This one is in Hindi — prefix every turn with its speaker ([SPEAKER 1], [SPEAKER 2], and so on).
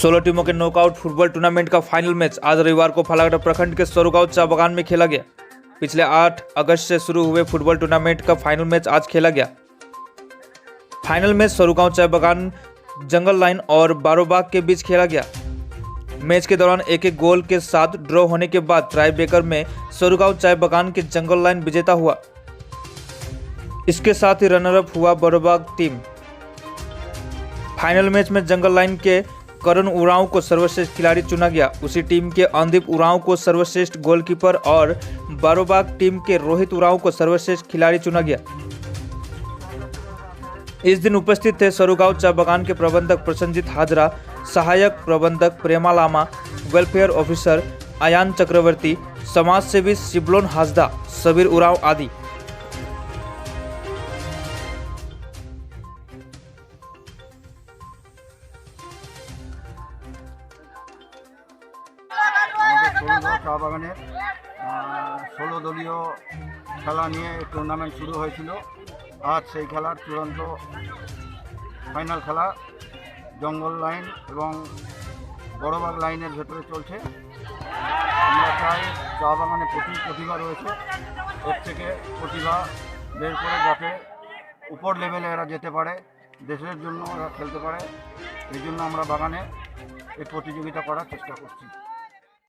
[SPEAKER 1] 16 टीमों के नॉकआउट फुटबॉल टूर्नामेंट का फाइनल मैच आज रविवार को फालागढ़ प्रखंड के सरुगांव चाय बागान में खेला गया। पिछले 8 अगस्त से शुरू हुए फुटबॉल टूर्नामेंट का फाइनल मैच आज खेला गया। फाइनल मैच सरुगांव चाय बागान, जंगल लाइन और बारोबाग के बीच खेला गया। मैच के दौरान एक एक गोल के साथ ड्रॉ होने के बाद ट्राई ब्रेकर में सरुगांव चाय बागान के जंगल लाइन विजेता हुआ। इसके साथ ही रनर अप हुआ बारोबाग टीम। फाइनल मैच में जंगल लाइन के करण उरांव को सर्वश्रेष्ठ खिलाड़ी चुना गया। उसी टीम के अनुदीप उरांव को सर्वश्रेष्ठ गोलकीपर और बारोबाग टीम के रोहित उरांव को सर्वश्रेष्ठ खिलाड़ी चुना गया। इस दिन उपस्थित थे सरुगांव चाय बागान के प्रबंधक प्रसन्नजीत हाजरा, सहायक प्रबंधक प्रेमा लामा, वेलफेयर ऑफिसर आयान चक्रवर्ती, समाज सेवी शिबलोन हासदा, सबीर उरांव आदि।
[SPEAKER 2] চা বাগানের 16 দলীয় খেলা নিয়ে টুর্নামেন্ট শুরু হয়েছিল। আজ সেই খেলার চূড়ান্ত ফাইনাল খেলা জঙ্গল লাইন এবং বড়বাগ লাইনের ভেতরে চলছে। আমরা চাই চা বাগানে প্রচুর প্রতিভা রয়েছে, এর থেকে প্রতিভা বের করে যাতে উপর লেভেলে এরা যেতে পারে, দেশের জন্য এরা খেলতে পারে। এই জন্য আমরা বাগানে এই প্রতিযোগিতা করার চেষ্টা করছি।